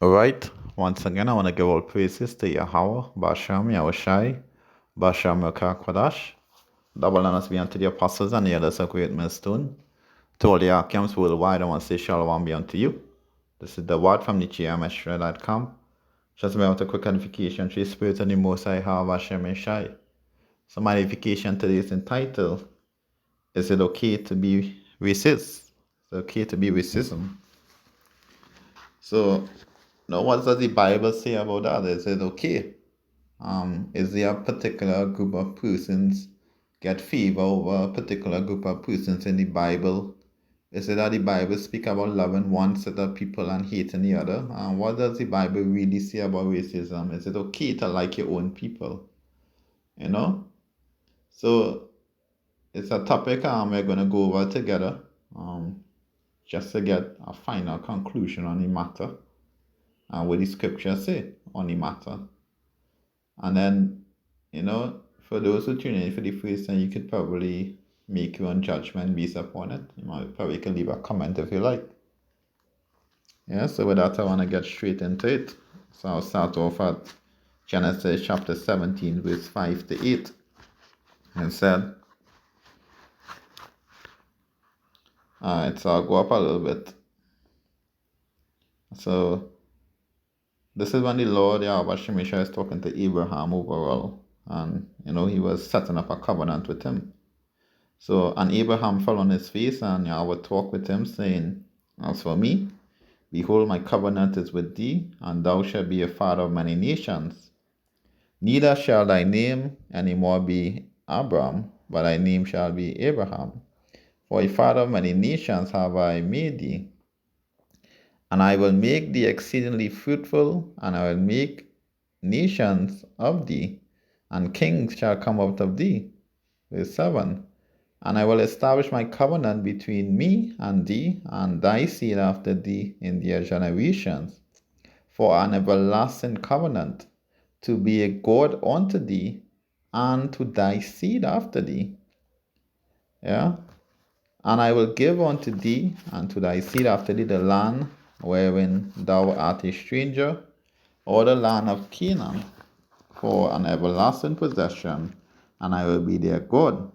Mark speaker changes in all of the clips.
Speaker 1: Alright, once again, I want to give all praises to Yahweh, Bashem, Yahushai, Bashem, Kwadash. Double honors be unto the apostles and the others of great millstone. To all the Archems worldwide, I want to say shalom be unto you. This is the word from the GMSHred.com. Just about a quick edification to the Spirit and the Most High, Bashem, Yahshai. So my edification today is entitled, Is it okay to be racist? Is it okay to be racism? So, now what does the Bible say about that? Is it okay? Is there a particular group of persons get favor over a particular group of persons in the Bible? Is it that the Bible speak about loving one set of people and hating the other? What does the Bible really say about racism? Is it okay to like your own people? You know? So it's a topic we're gonna go over together. Just to get a final conclusion on the matter and what the scriptures say on the matter. And then, for those who tune in for the first time, you could probably make your own judgment based upon it. You might probably can leave a comment if you like. Yeah, so with that, I want to get straight into it. So I'll start off at Genesis chapter 17, verse 5 to 8. And said, alright, so I'll go up a little bit. So this is when the Lord Yahweh Shemeshah is talking to Abraham overall. And, he was setting up a covenant with him. So, and Abraham fell on his face, and Yahweh talked with him, saying, As for me, behold, my covenant is with thee, and thou shalt be a father of many nations. Neither shall thy name any more be Abram, but thy name shall be Abraham. For a father of many nations have I made thee. And I will make thee exceedingly fruitful, and I will make nations of thee, and kings shall come out of thee. Verse 7. And I will establish my covenant between me and thee, and thy seed after thee in their generations, for an everlasting covenant, to be a God unto thee, and to thy seed after thee. Yeah? And I will give unto thee, and to thy seed after thee, the land wherein thou art a stranger, or the land of Canaan, for an everlasting possession, and I will be their God.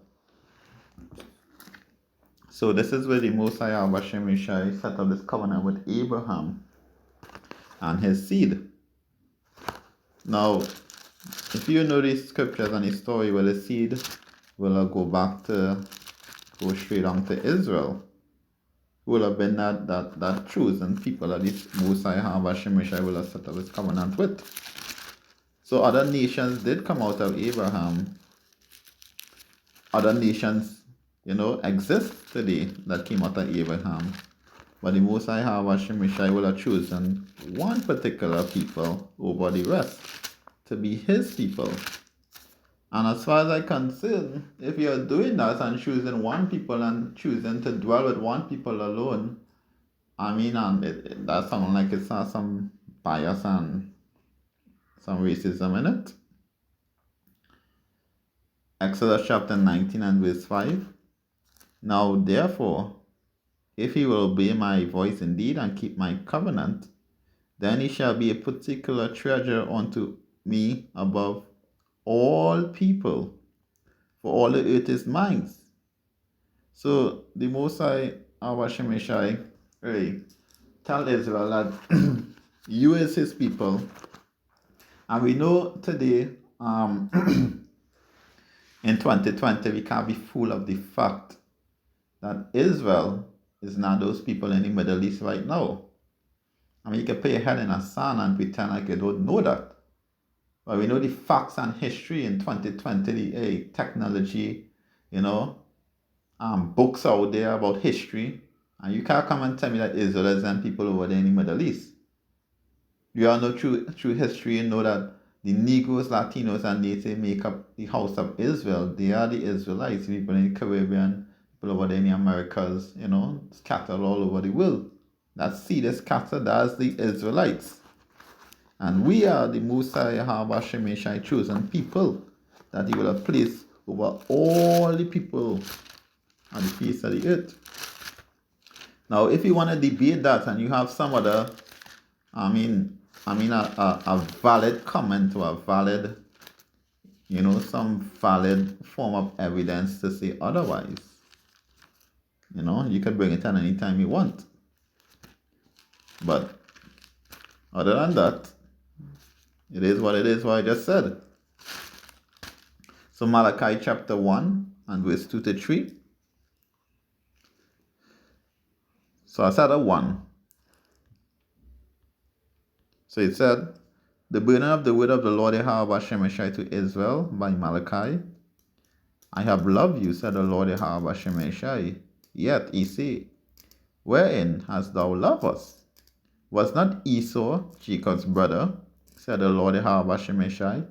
Speaker 1: So this is where the Most High Hashem Yeshai set up this covenant with Abraham and his seed. Now, if you know the scriptures and the story where the seed will go straight on to Israel, who will have been that chosen people that the Most High Hashem Yeshai will have set up this covenant with. So other nations did come out of Abraham. Other nations exist today that came out of Abraham. But the Most High Hashem Yeshai will have chosen one particular people over the rest to be his people. And as far as I'm concerned, if you're doing that and choosing one people and choosing to dwell with one people alone, I mean, that sounds like it's some bias and some racism in it. Exodus chapter 19 and verse 5. Now therefore, if he will obey my voice indeed and keep my covenant, then he shall be a particular treasure unto me above all people, for all the earth is mine. So the Most High, our Shemeshai, tell Israel that you is his people. And we know today, in 2020, we can't be full of the fact that Israel is not those people in the Middle East right now. I mean, you can put your head in the sand and pretend like you don't know that. But we know the facts and history in 2020, the technology, books out there about history. And you can't come and tell me that Israel is and people over there in the Middle East. You all know through history and know that the Negroes, Latinos, and Native make up the house of Israel. They are the Israelites, people in the Caribbean, people over there in the Americas, scattered all over the world. That seed is scattered, that's the Israelites. And we are the Most High Hashem Yeshai chosen people that he will have placed over all the people on the face of the earth. Now, if you want to debate that and you have some other I mean, a valid comment or a valid, some valid form of evidence to say otherwise. You could bring it on anytime you want. But other than that, it is what it is, what I just said. So Malachi chapter 1 and verse 2 to 3. So I said a 1. So it said, the burden of the word of the Lord Yahweh Shemeshai to Israel by Malachi. I have loved you, said the Lord Yahweh Shemeshai. Yet ye say, wherein hast thou loved us? Was not Esau Jacob's brother, said the Lord Yahweh Shemeshai?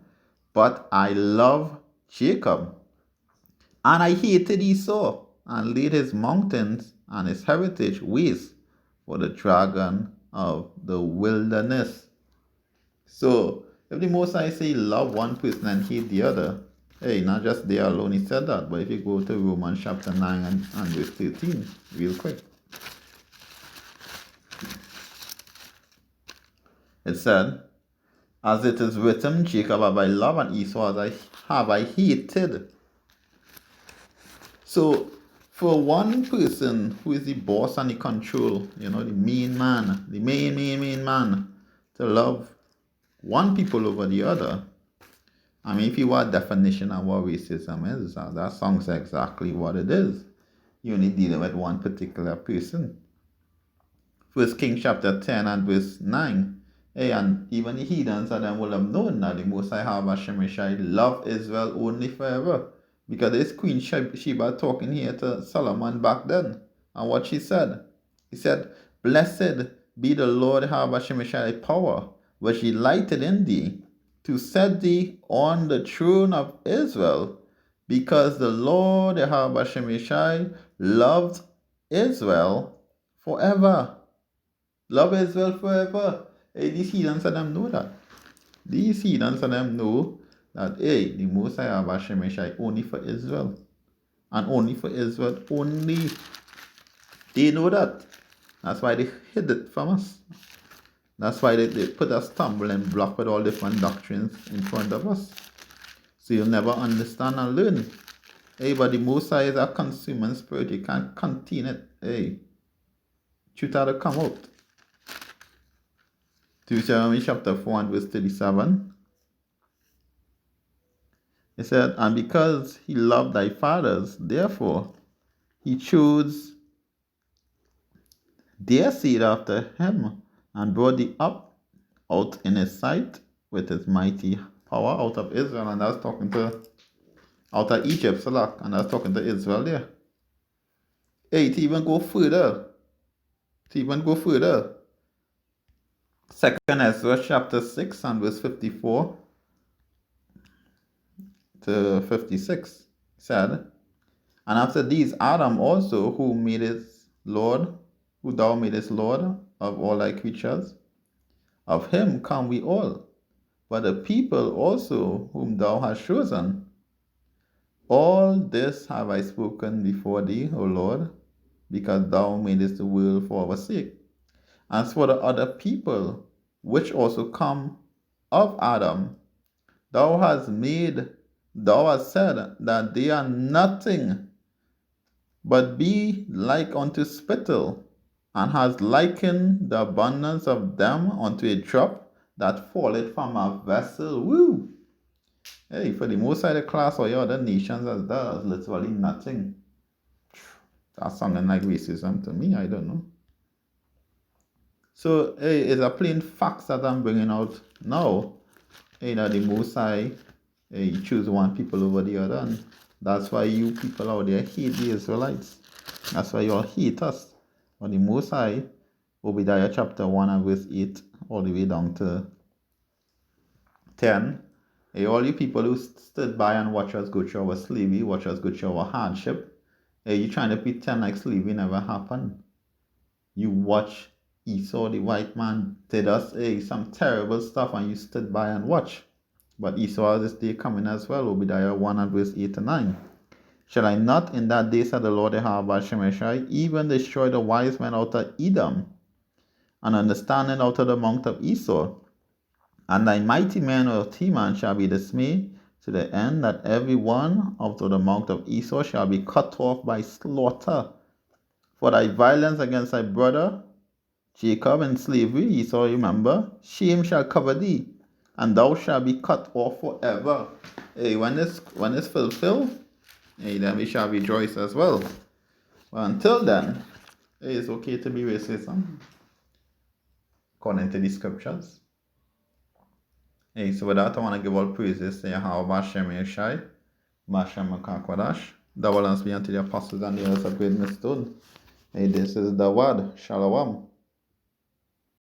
Speaker 1: But I love Jacob, and I hated Esau, and laid his mountains and his heritage waste for the dragon of the wilderness. So, if the Most High say love one person and hate the other, hey, not just there alone he said that, but if you go to Romans chapter 9 and verse 13, real quick. It said, as it is written, Jacob have I loved and Esau have I hated. So, for one person who is the boss and the control, the main man, the main man, to love one people over the other, I mean, if you want a definition of what racism is, that sounds exactly what it is. You're only dealing with one particular person. First Kings chapter 10 and verse 9. Hey, and even the heathens of them will have known that the Most High Shemeshai love Israel only forever. Because there's Queen Sheba talking here to Solomon back then. And what she said. He said, blessed be the Lord Shemeshai power, which he lighted in thee, to set thee on the throne of Israel, because the Lord Shemeshai loved Israel forever. Love Israel forever. Hey, these heathens and them know that. These heathens and them know that, hey, the Most High Shemeshai only for Israel. And only for Israel only. They know that. That's why they hid it from us. That's why they put a stumbling block with all different doctrines in front of us. So you'll never understand and learn. Hey, but the Most High is a consuming spirit. You can't contain it. Hey, truth ought to come out. Deuteronomy chapter 4 and verse 37. It said, and because he loved thy fathers, therefore he chose their seed after him, and brought thee up out in his sight with his mighty power out of Israel. And that's talking to out of Egypt, Salak, and that's talking to Israel there. Hey, to even go further. Second Ezra chapter 6 and verse 54 to 56 said, and after these Adam also, who thou madest Lord of all thy creatures, of him come we all, but the people also whom thou hast chosen. All this have I spoken before thee, O Lord, because thou madest the world for our sake. As for the other people, which also come of Adam, thou hast said that they are nothing, but be like unto spittle, and hast likened the abundance of them unto a drop that falleth from a vessel. Woo! Hey, for the Most High, the class or your other nations as that is literally nothing. That's sounding like racism to me, I don't know. So, hey, it's a plain fact that I'm bringing out now. Hey, that the Most High, hey, you choose one people over the other, and that's why you people out there hate the Israelites. That's why you all hate us. But the Most High, Obadiah chapter 1 and verse 8, all the way down to 10. Hey, all you people who stood by and watch us go through our slavery, watch us go through our hardship, hey, you trying to pretend like slavery never happened. You watch Esau, the white man, did us some terrible stuff, and you stood by and watch. But Esau has this day coming as well, Obadiah 1 and verse 8 to 9. Shall I not in that day, said the Lord Yahweh Shemeshai, even destroy the wise men out of Edom, and understanding out of the mount of Esau. And thy mighty men of Teman shall be dismayed, to the end that every one out of the mount of Esau shall be cut off by slaughter. For thy violence against thy brother Jacob in slavery, Esau, remember, shame shall cover thee, and thou shalt be cut off forever. Hey, when it's fulfilled, hey, then we shall rejoice as well. But until then, hey, it's okay to be racist, according to the scriptures. Hey, so with that, I want to give all praises to Yahweh Hashem Yeshai, Bashem Makakwadash, double and be unto the apostles and the elders of great mistood. Hey, this is the word. Shalom.